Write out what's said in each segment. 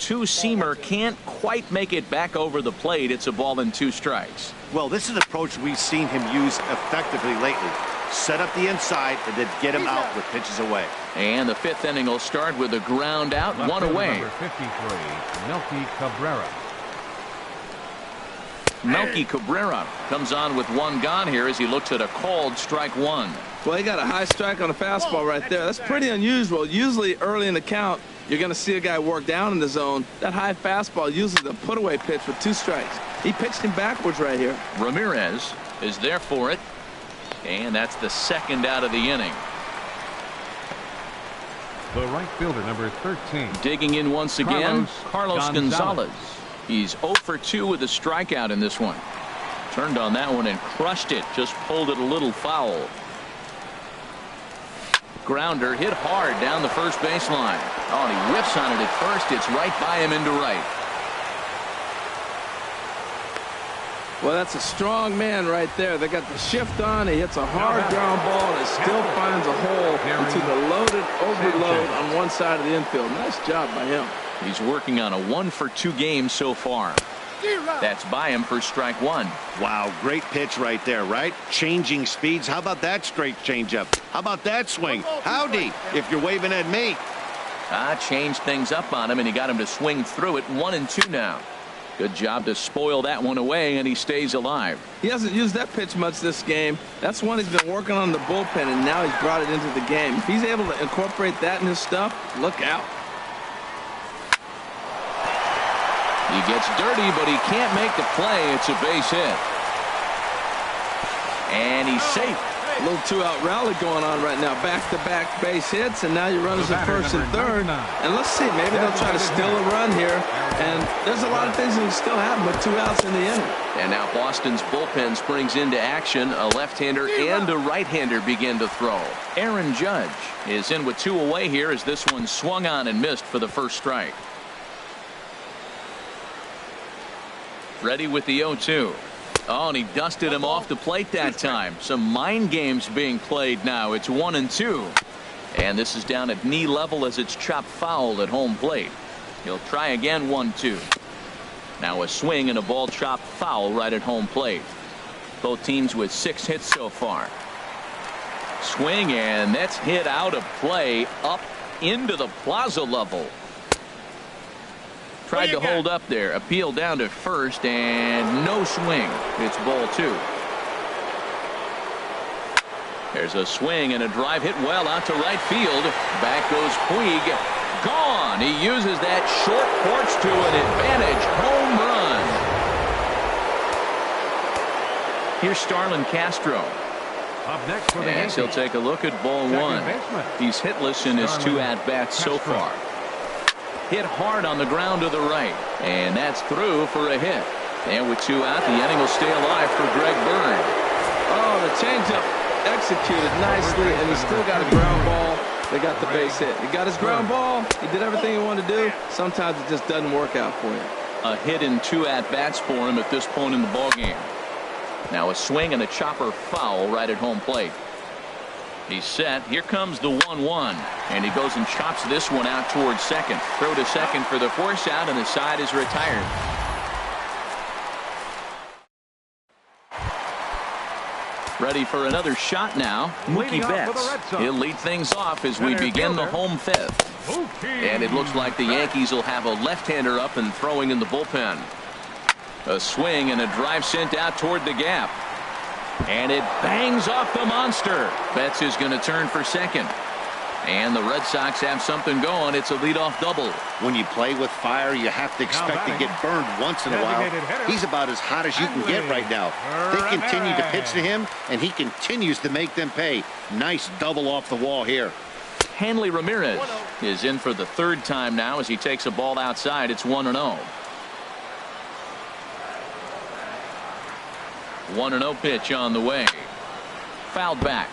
two-seamer can't quite make it back over the plate. It's a ball and 2 strikes. Well, this is an approach we've seen him use effectively lately. Set up the inside and then get him out with pitches away. And the 5th inning will start with a ground out, one away. Number 53, Melky Cabrera. Melky Cabrera comes on with 1 gone here as he looks at a called strike 1. Well, he got a high strike on a fastball right there. That's pretty unusual. Usually early in the count, you're going to see a guy work down in the zone. That high fastball usually the put-away pitch with 2 strikes. He pitched him backwards right here. Ramirez is there for it. And that's the 2nd out of the inning. The right fielder, number 13. Digging in once again, Carlos Gonzalez. He's 0 for 2 with a strikeout in this one. Turned on that one and crushed it. Just pulled it a little foul. Grounder hit hard down the first baseline. Oh, and he whiffs on it at first. It's right by him into right. Well, that's a strong man right there. They got the shift on. He hits a hard ground ball and still finds a hole into the loaded overload on one side of the infield. Nice job by him. He's working on a 1 for 2 game so far. That's by him for strike 1. Wow, great pitch right there, right? Changing speeds. How about that straight changeup? How about that swing? Howdy, if you're waving at me. Changed things up on him, and he got him to swing through it. 1 and 2 now. Good job to spoil that one away, and he stays alive. He hasn't used that pitch much this game. That's one he's been working on in the bullpen, and now he's brought it into the game. If he's able to incorporate that in his stuff, look out. He gets dirty, but he can't make the play. It's a base hit. And he's safe. A little 2-out rally going on right now. Back-to-back base hits, and now you're runners at first and third. And let's see, maybe they'll try to steal a run here. And there's a lot of things that can still happen with 2 outs in the inning. And now Boston's bullpen springs into action. A left-hander and a right-hander begin to throw. Aaron Judge is in with 2 away here as this one swung on and missed for the first strike. Ready with the 0-2. Oh, and he dusted him off the plate that time. Some mind games being played now. It's 1 and 2. And this is down at knee level as it's chopped foul at home plate. He'll try again. 1-2. Now a swing and a ball chopped foul right at home plate. Both teams with 6 hits so far. Swing, and that's hit out of play up into the plaza level. Tried to hold up there. Appeal down to first, and no swing. It's ball 2. There's a swing and a drive hit well out to right field. Back goes Puig. Gone. He uses that short porch to an advantage. Home run. Here's Starlin Castro. Up next for the Yankees. He'll take a look at ball 1. He's hitless in his 2 at-bats so far. Hit hard on the ground to the right, and that's through for a hit. And with 2 out, the inning will stay alive for Greg Bird. Oh, the changeup executed nicely, and he still got a ground ball. They got the base hit. He got his ground ball. He did everything he wanted to do. Sometimes it just doesn't work out for you. A hit in 2 at-bats for him at this point in the ballgame. Now a swing and a chopper foul right at home plate. He's set. Here comes the 1-1, and he goes and chops this one out towards second. Throw to second for the force out, and the side is retired. Ready for another shot now. Mookie Betts. He'll lead things off as we begin the home 5th. And it looks like the Yankees will have a left-hander up and throwing in the bullpen. A swing and a drive sent out toward the gap. And it bangs off the monster. Betts is going to turn for second. And the Red Sox have something going. It's a leadoff double. When you play with fire, you have to expect to get burned once in a while. He's about as hot as you can get right now. They continue to pitch to him, and he continues to make them pay. Nice double off the wall here. Hanley Ramirez is in for the 3rd time now as he takes a ball outside. It's 1-0. 1-0 pitch on the way. Fouled back.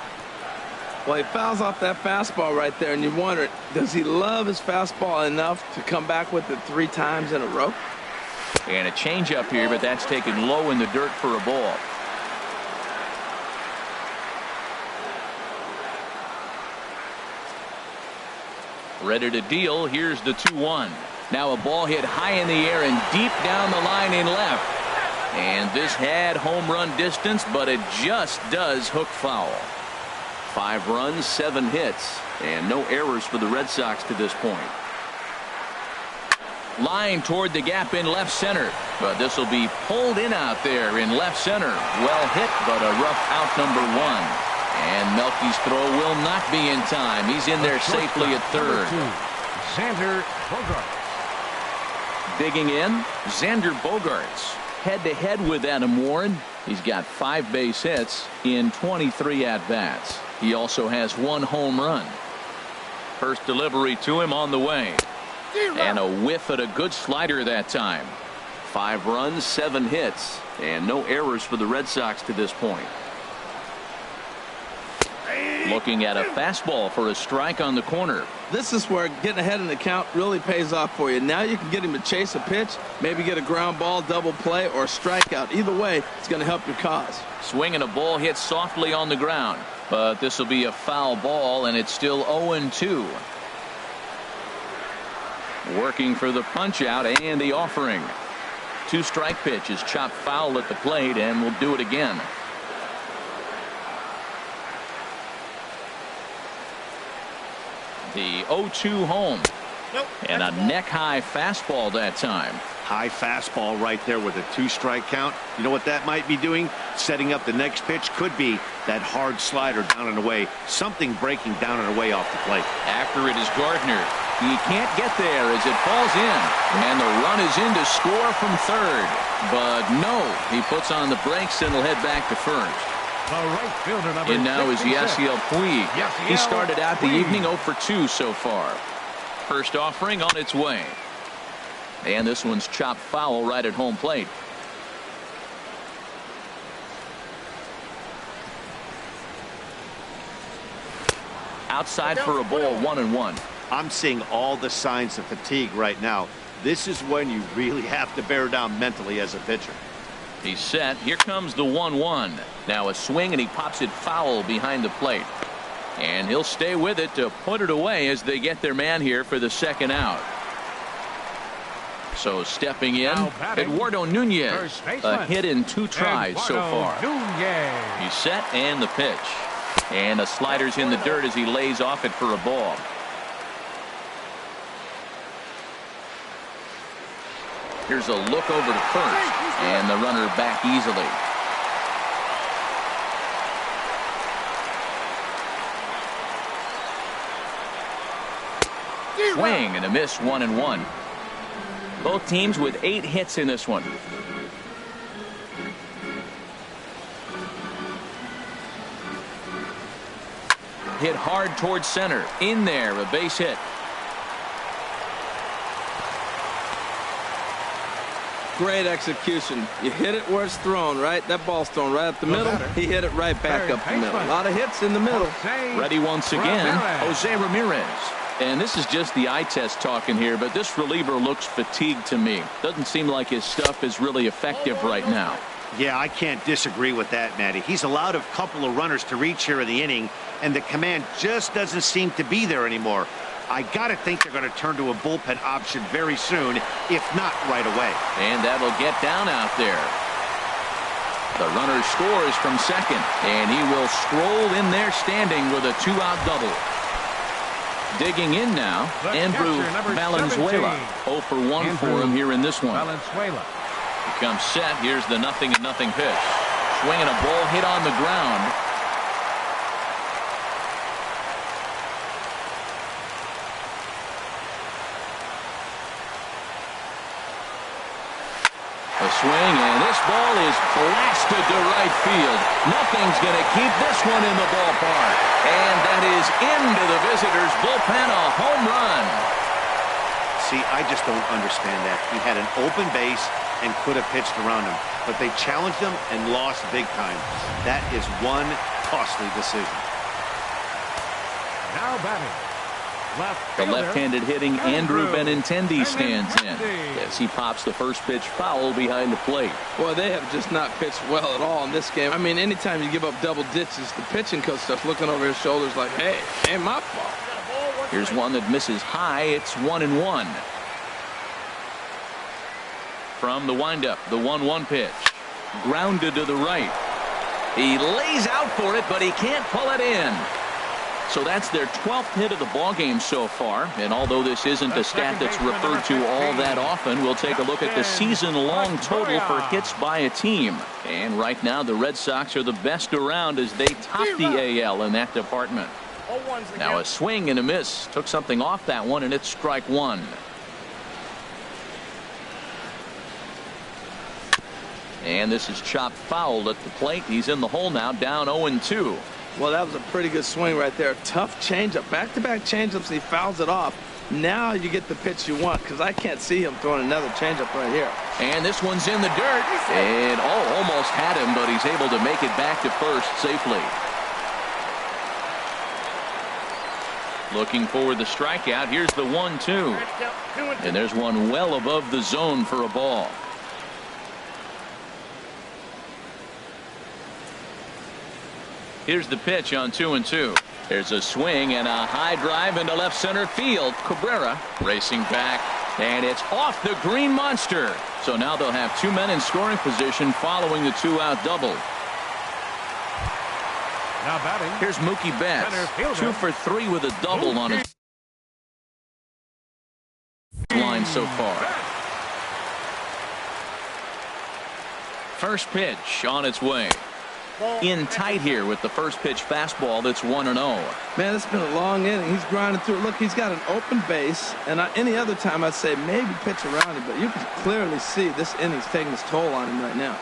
Well, he fouls off that fastball right there, and you wonder, does he love his fastball enough to come back with it 3 times in a row? And a changeup here, but that's taken low in the dirt for a ball. Ready to deal. Here's the 2-1. Now a ball hit high in the air and deep down the line in left. And this had home run distance, but it just does hook foul. 5 runs, 7 hits, and no errors for the Red Sox to this point. Line toward the gap in left center, but this will be pulled in out there in left center. Well hit, but a rough out, number 1. And Melky's throw will not be in time. He's in there safely at third. Xander Bogaerts. Digging in, Xander Bogaerts. Head-to-head with Adam Warren. He's got 5 base hits in 23 at-bats. He also has 1 home run. First delivery to him on the way. And a whiff at a good slider that time. 5 runs, 7 hits, and no errors for the Red Sox to this point. Looking at a fastball for a strike on the corner. This is where getting ahead in the count really pays off for you. Now you can get him to chase a pitch, maybe get a ground ball, double play, or a strikeout. Either way, it's going to help your cause. Swinging a ball hit softly on the ground, but this will be a foul ball, and it's still 0-2. Working for the punch out and the offering. 2-strike pitch is chopped foul at the plate, and we'll do it again. The 0-2 home. And a neck-high fastball that time. High fastball right there with a 2-strike count. You know what that might be doing? Setting up the next pitch. Could be that hard slider down and away. Something breaking down and away off the plate. After it is Gardner. He can't get there as it falls in. And the run is in to score from third. But no, he puts on the brakes and will head back to first. The right fielder, number And now is 66. Yasiel Puig. He started out the Puig. evening 0 for 2 so far. First offering on its way. And this one's chopped foul right at home plate. Outside for a ball, 1-1. I'm seeing all the signs of fatigue right now. This is when you really have to bear down mentally as a pitcher. He's set. Here comes the 1-1. Now a swing, and he pops it foul behind the plate. And he'll stay with it to put it away as they get their man here for the second out. So stepping in, Eduardo Nunez. A hit in 2 tries so far. He's set, and the pitch. And the slider's in the dirt as he lays off it for a ball. Here's a look over to first, and the runner back easily. Swing and a miss, 1-1. Both teams with 8 hits in this one. Hit hard towards center. In there, a base hit. Great execution. You hit it where it's thrown, right? That ball's thrown right up the middle. He hit it right back up the middle. A lot of hits in the middle. Ready once again, Jose Ramirez. And this is just the eye test talking here, but this reliever looks fatigued to me. Doesn't seem like his stuff is really effective right now. Yeah, I can't disagree with that, Matty. He's allowed a couple of runners to reach here in the inning, and the command just doesn't seem to be there anymore. I got to think they're going to turn to a bullpen option very soon, if not right away. And that'll get down out there. The runner scores from second, and he will stroll in there standing with a 2-out double. Digging in now, Andrew Valenzuela. 0 for 1 for him here in this one. Valenzuela. He comes set. Here's the 0-0 pitch. Swinging a ball hit on the ground. A swing, and this ball is blasted to right field. Nothing's going to keep this one in the ballpark. And that is into the visitors' bullpen, a home run. See, I just don't understand that. He had an open base and could have pitched around him, but they challenged him and lost big time. That is one costly decision. Now batting. The left-handed hitting Andrew Benintendi stands in as he pops the first pitch foul behind the plate. Boy, they have just not pitched well at all in this game. I mean, anytime you give up double ditches, the pitching coach starts looking over his shoulders like, hey, ain't my fault. Here's one that misses high. It's 1-1. From the windup, the 1-1 pitch. Grounded to the right. He lays out for it, but he can't pull it in. So that's their 12th hit of the ballgame so far. And although this isn't a stat that's referred to all that often, we'll take a look at the season-long total for hits by a team. And right now, the Red Sox are the best around as they top the AL in that department. Now a swing and a miss. Took something off that one, and it's strike one. And this is chopped foul at the plate. He's in the hole now, down 0-2. Well, that was a pretty good swing right there. Tough changeup. Back-to-back changeups, and he fouls it off. Now you get the pitch you want, because I can't see him throwing another changeup right here. And this one's in the dirt. And almost had him, but he's able to make it back to first safely. Looking for the strikeout. Here's the 1-2. And there's one well above the zone for a ball. Here's the pitch on 2-2. There's a swing and a high drive into left center field. Cabrera racing back, and it's off the green monster. So now they'll have two men in scoring position following the two-out double. Now batting. Here's Mookie Betts, 2 for 3 with a double on his line so far. First pitch on its way. In tight here with the first pitch fastball that's 1-0. Man, it's been a long inning. He's grinding through it. Look, he's got an open base, and any other time I'd say maybe pitch around him, but you can clearly see this inning's taking its toll on him right now.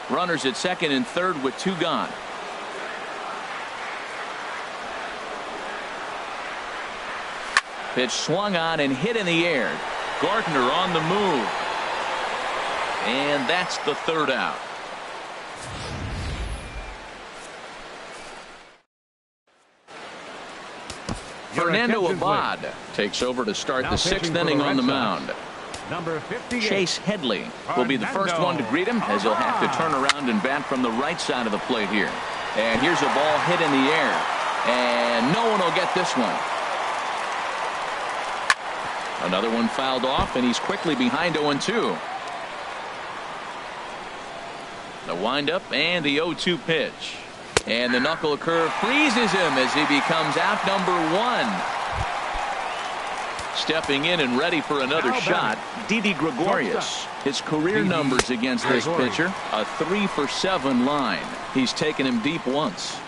Runners at second and third with 2 gone. Pitch swung on and hit in the air. Gardner on the move. And that's the third out. Fernando Abad takes over to start the 6th inning on the mound. Number 58. Chase Headley will be the first one to greet him, as he'll have to turn around and bat from the right side of the plate here. And here's a ball hit in the air. And no one will get this one. Another one fouled off, and he's quickly behind 0-2. The windup and the 0-2 pitch. And the knuckle curve freezes him as he becomes out number 1. Stepping in and ready for another shot, Didi Gregorius. His career numbers against this pitcher, a 3 for 7 line. He's taken him deep once.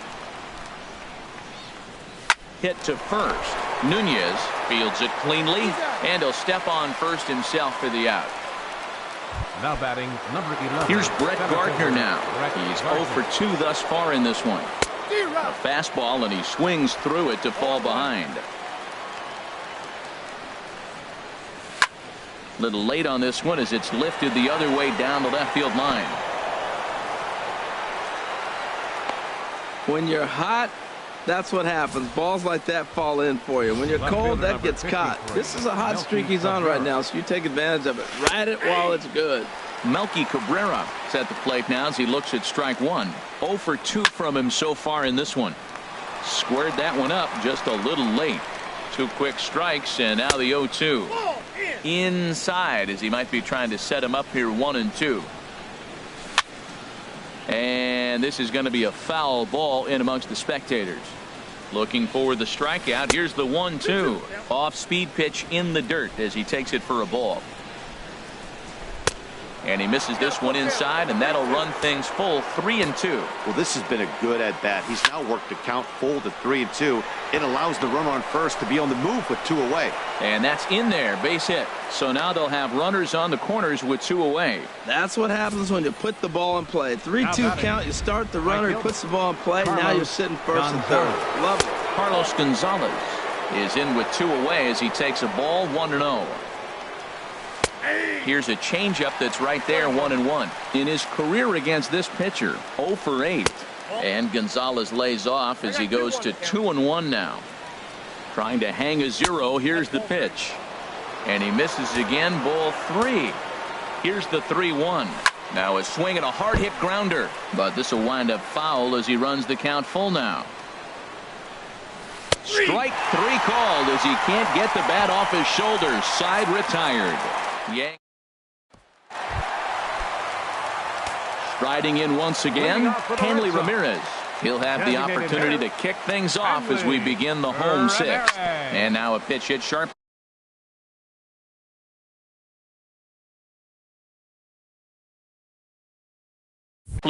Hit to first. Nunez fields it cleanly, and he'll step on first himself for the out. Now batting, number 11. Here's Brett Gardner now. He's 0 for 2 thus far in this one. A fastball, and he swings through it to fall behind. Little late on this one as it's lifted the other way down the left field line. When you're hot, that's what happens. Balls like that fall in for you. When you're cold, that gets caught. This is a hot streak he's on right now, so you take advantage of it. Ride it while it's good. Melky Cabrera is at the plate now as he looks at strike 1. 0 for 2 from him so far in this one. Squared that one up just a little late. 2 quick strikes, and now the 0-2. Inside as he might be trying to set him up here 1-2. And this is going to be a foul ball in amongst the spectators. Looking for the strikeout. Here's the 1-2. Off speed pitch in the dirt as he takes it for a ball. And he misses this one inside, and that'll run things full 3-2. Well, this has been a good at bat. He's now worked the count full to 3-2. It allows the runner on first to be on the move with 2 away. And that's in there, base hit. So now they'll have runners on the corners with 2 away. That's what happens when you put the ball in play. 3-2 count. You start the runner, he puts the ball in play. Now you're sitting first and third. Love it. Carlos Gonzalez is in with 2 away as he takes a ball 1-0. Here's a changeup that's right there 1-1. In his career against this pitcher, 0 for 8. And Gonzalez lays off as he goes to 2-1 now. Trying to hang a 0. Here's the pitch. And he misses again, ball 3. Here's the 3-1. Now a swing and a hard hit grounder. But this will wind up foul as he runs the count full now. Strike 3 called as he can't get the bat off his shoulders. Side retired. Yang Striding in once again, Hanley Ramirez. He'll have the opportunity to kick things off as we begin the home sixth. And now a pitch hit sharp.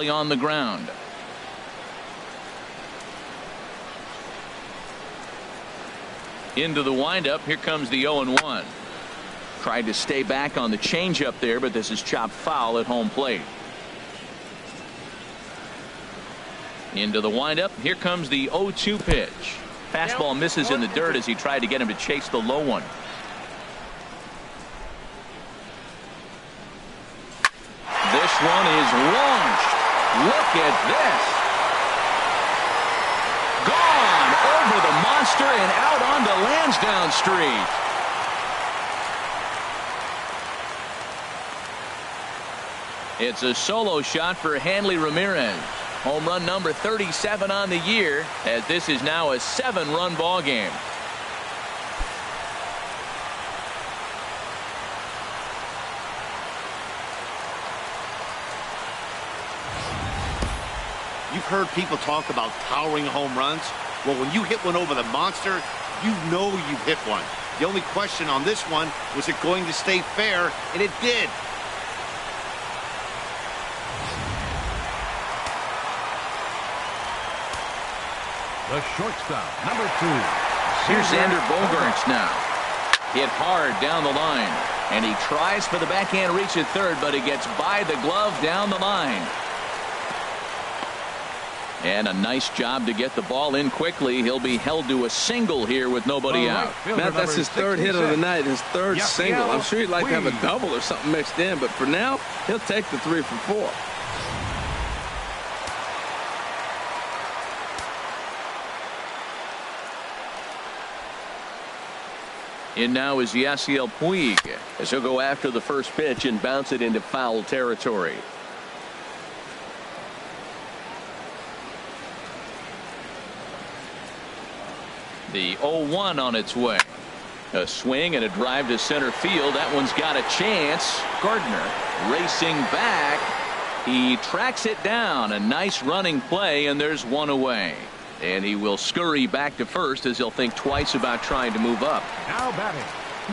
On the ground. Into the windup. Here comes the 0-1. Tried to stay back on the changeup there, but this is chopped foul at home plate. Into the windup. Here comes the 0-2 pitch. Fastball misses in the dirt as he tried to get him to chase the low one. This one is launched. Look at this. Gone over the monster and out onto Lansdowne Street. It's a solo shot for Hanley Ramirez. Home run number 37 on the year, as this is now a 7-run ball game. You've heard people talk about towering home runs. Well, when you hit one over the monster, you know you've hit one. The only question on this one, was it going to stay fair? And it did. The shortstop, number 2. Here's Xander Bogaerts now. Hit hard down the line. And he tries for the backhand reach at third, but he gets by the glove down the line. And a nice job to get the ball in quickly. He'll be held to a single here with nobody out. Matt, that's his third hit of the night, his third single. I'm sure he'd like to have a double or something mixed in, but for now, he'll take the 3 for 4. In now is Yasiel Puig, as he'll go after the first pitch and bounce it into foul territory. The 0-1 on its way. A swing and a drive to center field. That one's got a chance. Gardner racing back. He tracks it down. A nice running play, and there's one away. And he will scurry back to first as he'll think twice about trying to move up. Now batting.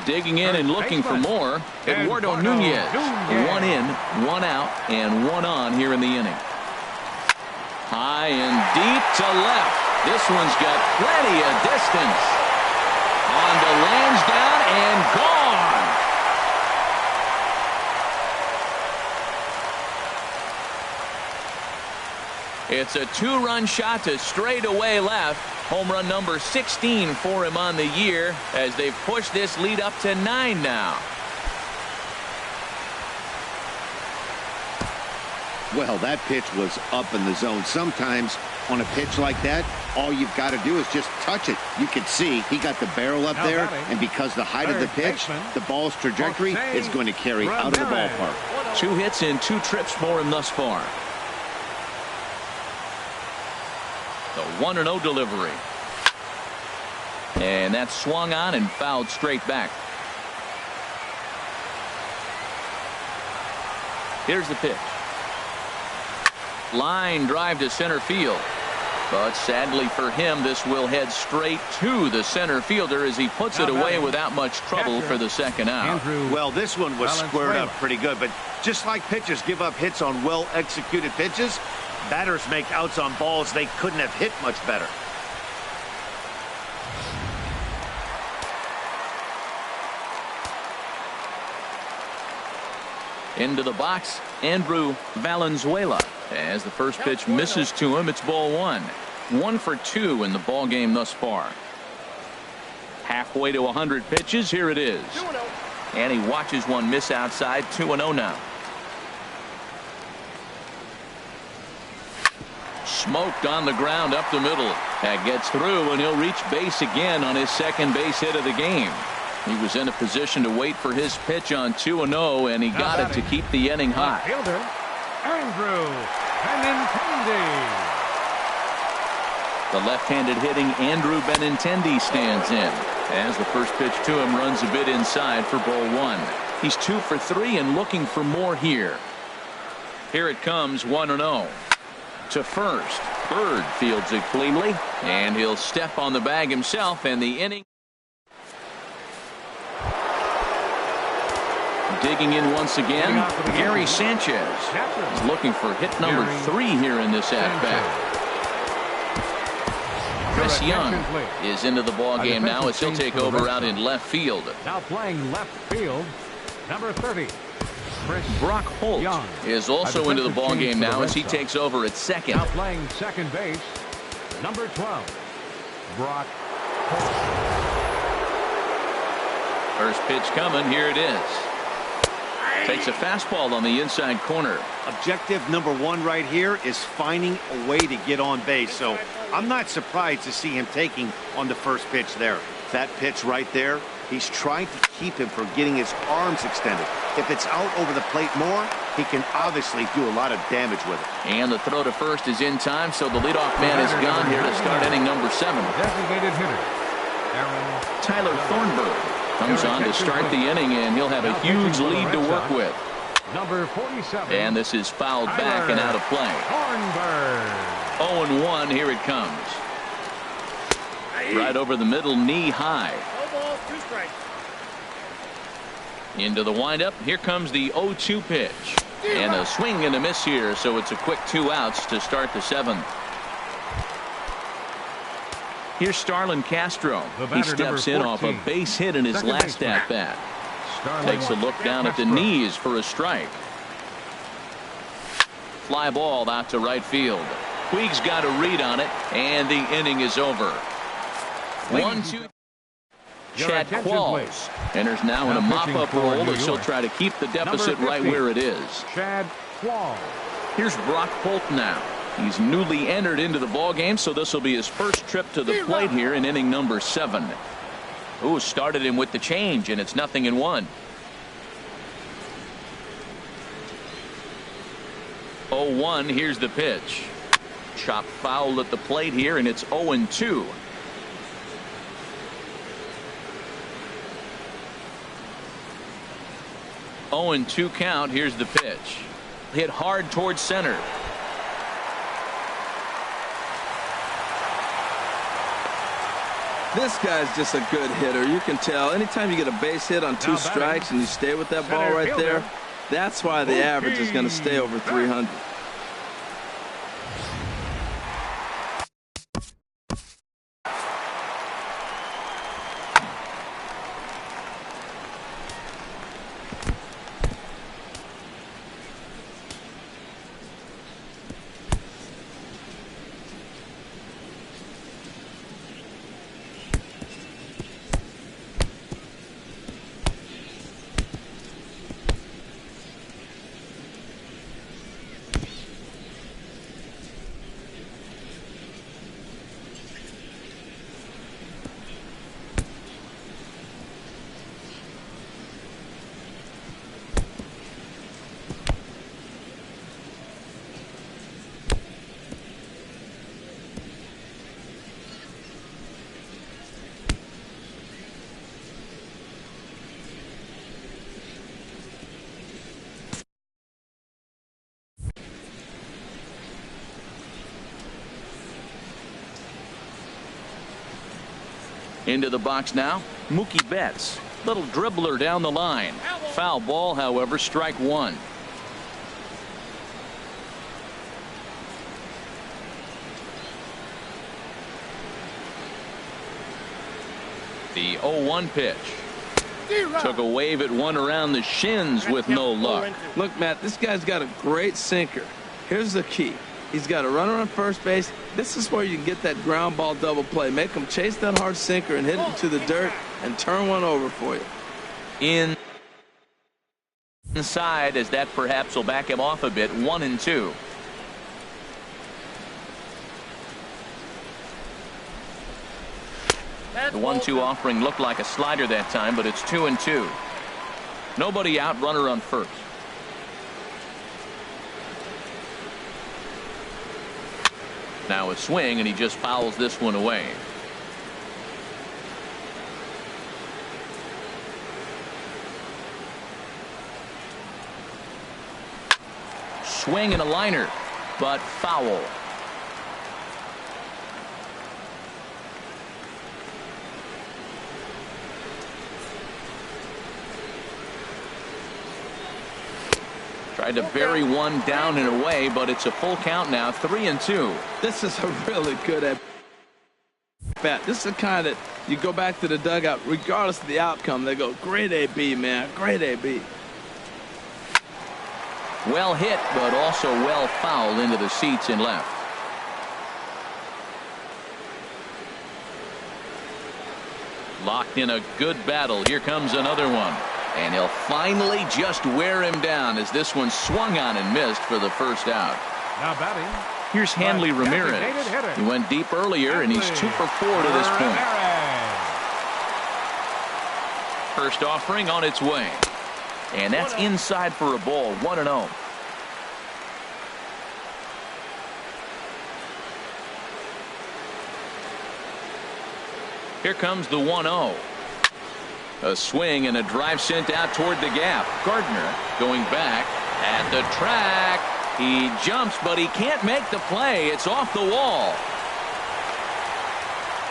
Digging in and looking for more. Eduardo Nunez. 1 in, 1 out, and 1 on here in the inning. High and deep to left. This one's got plenty of distance. On to Lansdowne and gone. It's a 2-run shot to straightaway left. Home run number 16 for him on the year, as they've pushed this lead up to 9 now. Well, that pitch was up in the zone. Sometimes on a pitch like that, all you've got to do is just touch it. You can see he got the barrel up there, and because the height of the pitch, the ball's trajectory is going to carry out of the ballpark. 2 hits and 2 trips for him thus far. The 1-0 delivery. And that's swung on and fouled straight back. Here's the pitch. Line drive to center field. But sadly for him, this will head straight to the center fielder as he puts it away without much trouble for the second out. Well, this one was squared up pretty good, but just like pitchers give up hits on well-executed pitches, batters make outs on balls they couldn't have hit much better. Into the box, Andrew Valenzuela. As the first pitch misses to him, it's ball 1. 1 for 2 in the ball game thus far. Halfway to 100 pitches. Here it is. And he watches one miss outside. 2-0 now. Smoked on the ground up the middle. That gets through, and he'll reach base again on his second base hit of the game. He was in a position to wait for his pitch on 2-0, and he got it to keep the inning hot. Fielder, Andrew Benintendi. The left-handed hitting Andrew Benintendi stands in, as the first pitch to him runs a bit inside for ball 1. He's 2 for 3 and looking for more here. Here it comes, 1-0. To first. Bird fields it cleanly, and he'll step on the bag himself, and the inning. Digging in once again, Gary Sanchez is looking for hit number 3 here in this at-bat. Chris Young is into the ball game now as he'll take over out in left field. Now playing left field, number 30. Brock Holt is also into the ball game now as he takes over at second. Now playing second base, number 12. Brock Holt. First pitch coming. Here it is. Takes a fastball on the inside corner. Objective number 1 right here is finding a way to get on base. So I'm not surprised to see him taking on the first pitch there. That pitch right there, he's trying to keep him from getting his arms extended. If it's out over the plate more, he can obviously do a lot of damage with it. And the throw to first is in time, so the leadoff man is gone here to start inning number 7. Designated hitter, Tyler Thornburg comes on to start the inning, and he'll have a huge lead to work with. Number 47. And this is fouled back and out of play. Thornburg. 0-1. Here it comes. Right over the middle, knee high. No balls, 2 strikes. Into the windup. Here comes the 0-2 pitch. And a swing and a miss here, so it's a quick 2 outs to start the 7th. Here's Starlin Castro. He steps in off a base hit in his last at-bat. Takes a look down at the knees for a strike. Fly ball out to right field. Puig's got a read on it, and the inning is over. 1-2. Chad Qualls enters now in a mop-up role as he'll try to keep the deficit right where it is. Chad Qualls. Here's Brock Holt now. He's newly entered into the ballgame, so this will be his first trip to the plate here in inning number 7. Ooh, started him with the change, and it's 0-1. 0-1. Here's the pitch. Chop foul at the plate here, and it's 0-2. Oh, and 2 count. Here's the pitch. Hit hard towards center. This guy's just a good hitter. You can tell anytime you get a base hit on 2 strikes and you stay with that ball right there, that's why the average is going to stay over 300. Into the box now, Mookie Betts. Little dribbler down the line. Foul ball, however, strike 1. The 0-1 pitch. Took a wave at one around the shins with no luck. Look, Matt, this guy's got a great sinker. Here's the key. He's got a runner on first base. This is where you can get that ground ball double play. Make him chase that hard sinker and hit it to the dirt and turn one over for you. Inside, as that perhaps will back him off a bit. 1-2. The 1-2 offering looked like a slider that time, but it's 2-2. Nobody out, runner on first. Now a swing, and he just fouls this one away. swing and a liner, but foul. Tried to bury one down and away, but it's a full count now, 3-2. This is a really good at bat. This is the kind that you go back to the dugout, regardless of the outcome. They go, great AB, man, great AB. Well hit, but also well fouled into the seats and left. Locked in a good battle. Here comes another one. And he'll finally just wear him down as this one swung on and missed for the first out. Now batting. Here's Hanley Ramirez. He went deep earlier, and he's 2 for 4 to this point. First offering on its way. And that's inside for a ball, 1-0. Here comes the 1-0. A swing and a drive sent out toward the gap. Gardner going back at the track. He jumps, but he can't make the play. It's off the wall.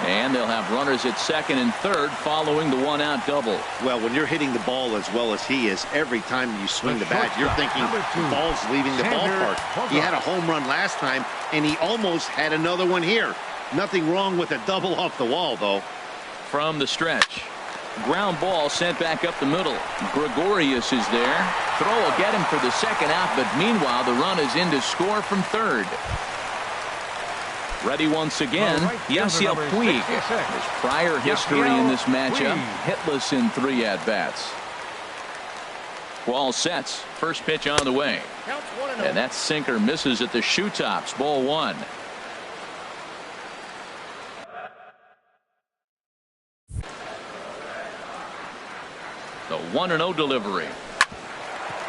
And they'll have runners at second and third following the one-out double. Well, when you're hitting the ball as well as he is, every time you swing the bat, you're thinking the ball's leaving the ballpark. He had a home run last time, and he almost had another one here. Nothing wrong with a double off the wall, though. From the stretch. Ground ball sent back up the middle. Gregorius is there. Throw will get him for the second out, but meanwhile the run is in to score from third. Ready once again, Yasiel Puig. His prior history in this matchup, hitless in 3 at-bats. Ball sets. First pitch on the way. And that sinker misses at the shoe tops. Ball 1. The 1-0 delivery.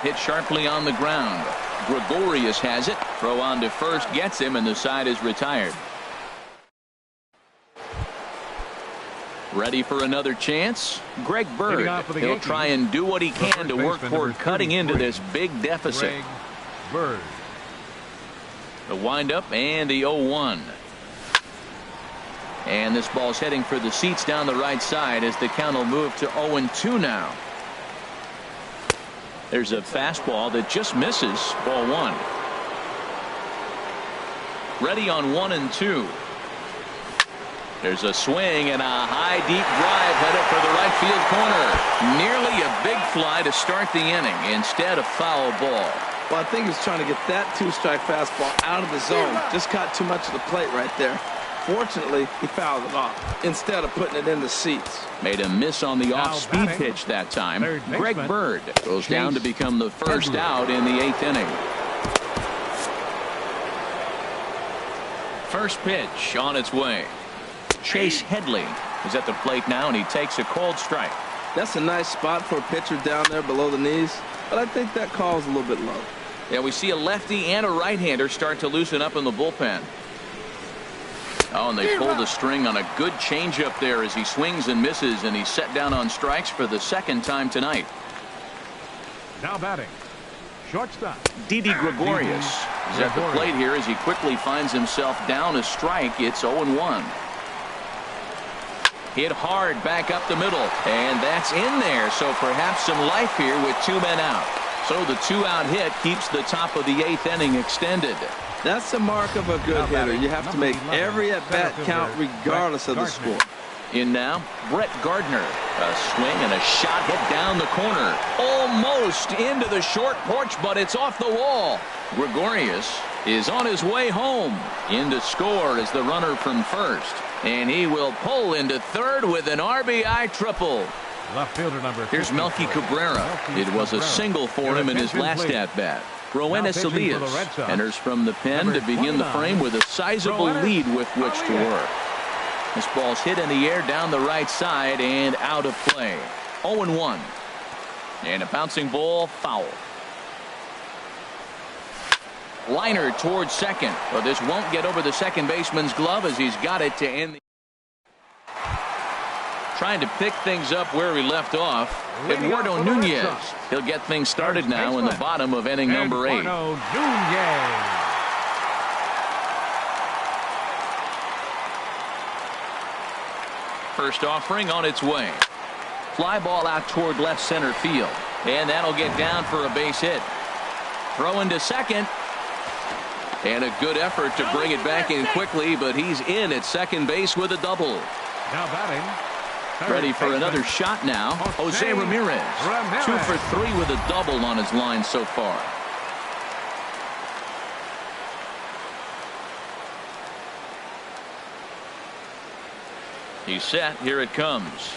Hit sharply on the ground. Gregorius has it. Throw on to first gets him, and the side is retired. Ready for another chance? Greg Bird. He'll try and do what he can to work toward cutting into this big deficit. Bird. The windup and the 0-1. And this ball's heading for the seats down the right side as the count will move to 0-2 now. There's a fastball that just misses. Ball 1. Ready on 1-2. There's a swing and a high deep drive headed for the right field corner. Nearly a big fly to start the inning. Instead, a foul ball. Well, I think he's trying to get that 2-strike fastball out of the zone. Just caught too much of the plate right there. Fortunately, he fouled it off instead of putting it in the seats. Made a miss on the off-speed pitch that time. Greg Bird goes down to become the first out in the 8th inning. First pitch on its way. Chase Headley is at the plate now, and he takes a cold strike. That's a nice spot for a pitcher down there below the knees, but I think that call's a little bit low. Yeah, we see a lefty and a right-hander start to loosen up in the bullpen. Oh, and they pull the string on a good changeup there as he swings and misses, and he's set down on strikes for the second time Now batting. Shortstop. Didi Gregorius is at the plate here as he quickly finds himself down a strike. It's 0-1. Hit hard back up the middle, and that's in there. So perhaps some life here with 2 men out. So the 2-out hit keeps the top of the 8th inning extended. That's the mark of a good hitter. You have to make every at-bat count regardless of the score. In now, Brett Gardner. A swing and a shot hit down the corner. Almost into the short porch, but it's off the wall. Gregorius is on his way home. In to score is the runner from first. And he will pull into third with an RBI triple. Left fielder number. Here's Melky Cabrera. It was a single for him in his last at-bat. Roenis Elias enters from the pen to begin the frame with a sizable lead with which to work. This ball's hit in the air down the right side and out of play. 0-1. And a bouncing ball foul. Liner towards second, but this won't get over the second baseman's glove as he's got it to end. Trying to pick things up where he left off. Eduardo Nunez. He'll get things started now in the bottom of inning number 8. First offering on its way. Fly ball out toward left center field. And that'll get down for a base hit. Throw into second. And a good effort to bring it back in quickly, but he's in at second base with a double. Now batting. Ready for another shot now. Jose Ramirez. 2 for 3 with a double on his line so far. He's set. Here it comes.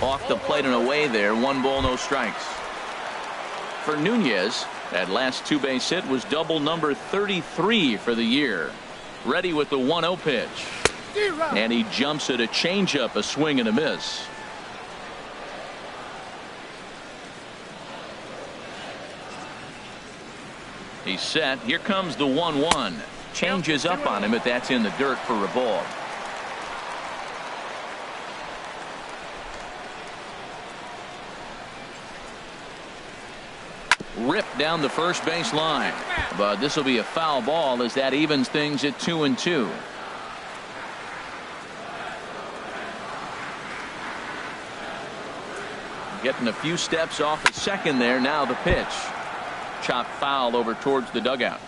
Off the plate and away there. 1 ball, no strikes. For Nunez, that last 2-base hit was double number 33 for the year. Ready with the 1-0 pitch. And he jumps at a changeup, a swing and a miss. He's set. Here comes the 1-1. Changes up on him, but that's in the dirt for a ball. Ripped down the first base line, but this will be a foul ball as that evens things at 2-2. Getting a few steps off the second there. Now the pitch. Chopped foul over towards the dugout.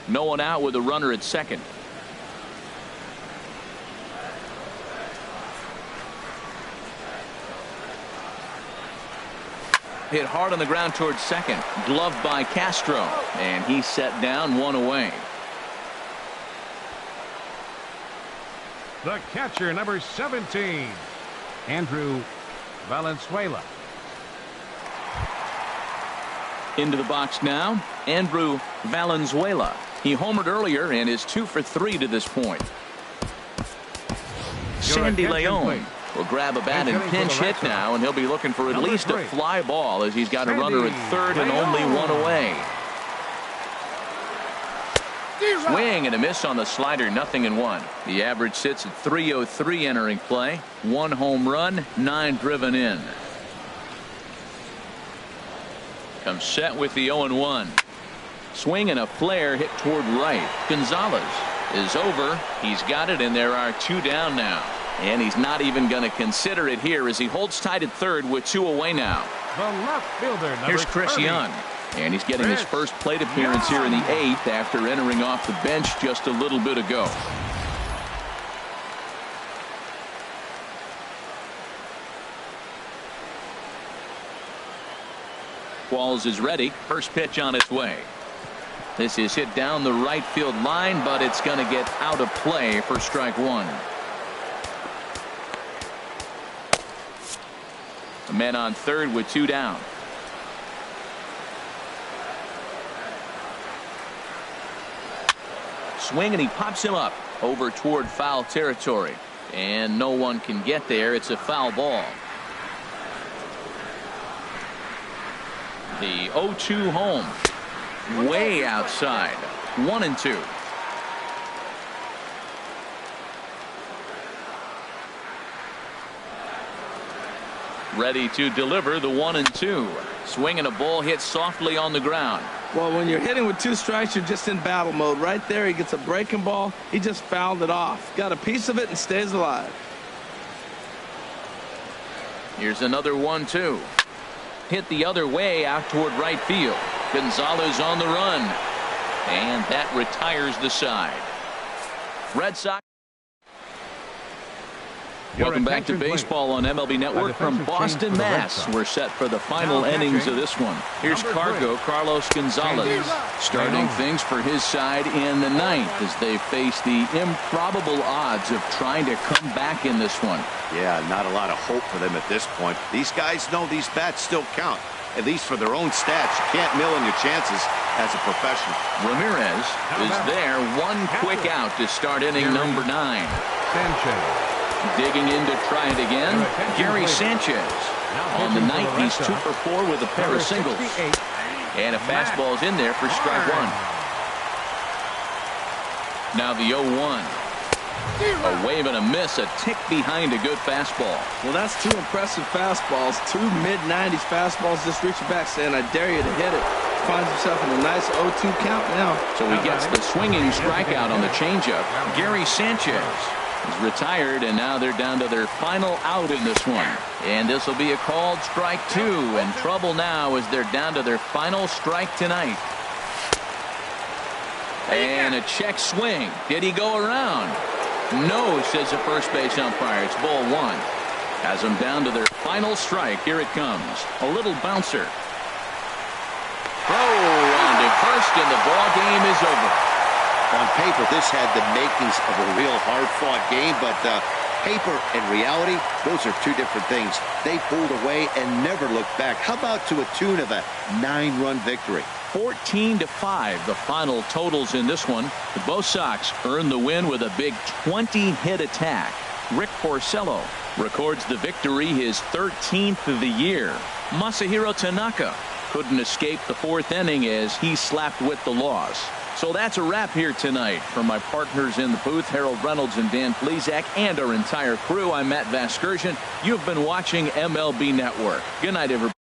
No one out with a runner at second. Hit hard on the ground towards second. Gloved by Castro. And he's set down, 1 away. The catcher, number 17, Andrew Valenzuela. Into the box now, Andrew Valenzuela. He homered earlier and is 2 for 3 to this point. Sandy Leon will grab a bat and pinch hit now, and he'll be looking for at least a fly ball as he's got a runner at third and only 1 away. Swing and a miss on the slider, 0-1. The average sits at 303 entering play. 1 home run, 9 driven in. Comes set with the 0-1. Swing and a flare hit toward right. Gonzalez is over. He's got it, and there are 2 down now. And he's not even going to consider it here as he holds tight at third with 2 away now. The left fielder, here's Chris Young. And he's getting his first plate appearance here in the 8th after entering off the bench just a little bit ago. Qualls is ready. First pitch on its way. This is hit down the right field line, but it's going to get out of play for strike 1. A man on third with 2 down. Swing and he pops him up over toward foul territory, and no one can get there. It's a foul ball. The 0-2 home way outside. 1-2. Ready to deliver the 1-2. Swing and a ball hit softly on the ground. Well, when you're hitting with 2 strikes, you're just in battle mode. Right there, he gets a breaking ball. He just fouled it off. Got a piece of it and stays alive. Here's another 1-2. Hit the other way out toward right field. Gonzalez on the run. And that retires the side. Red Sox. Welcome back to baseball on MLB Network from Boston, Mass. We're set for the final innings of this one. Here's Cargo, Carlos Gonzalez, starting things for his side in the 9th as they face the improbable odds of trying to come back in this one. Yeah, not a lot of hope for them at this point. These guys know these bats still count, at least for their own stats. You can't mill on your chances as a professional. Ramirez is there. 1 quick out to start inning number 9. Sanchez. Digging in to try it again. Gary Sanchez. On the 9th, he's 2 for 4 with a pair of singles. And a fastball's in there for strike 1. Now the 0-1. A wave and a miss, a tick behind a good fastball. Well, that's two impressive fastballs. Two mid-90s fastballs just reaching back saying, I dare you to hit it. Finds himself in a nice 0-2 count now. So he gets the swinging strikeout on the changeup. Gary Sanchez is retired, and now they're down to their final out in this one. And this will be a called strike two, and trouble now as they're down to their final strike tonight. And a check swing. Did he go around? No, says the first base umpire. It's ball one. Has them down to their final strike. Here it comes. A little bouncer. Throw on to first, and the ball game is over. On paper, this had the makings of a real hard-fought game, but paper and reality, those are two different things. They pulled away and never looked back. How about to a tune of a 9-run victory? 14-5, the final totals in this one. The Bo Sox earned the win with a big 20-hit attack. Rick Porcello records the victory, his 13th of the year. Masahiro Tanaka couldn't escape the fourth inning as he slapped with the loss. So that's a wrap here tonight. For my partners in the booth, Harold Reynolds and Dan Plesac, and our entire crew, I'm Matt Vasgersian. You've been watching MLB Network. Good night, everybody.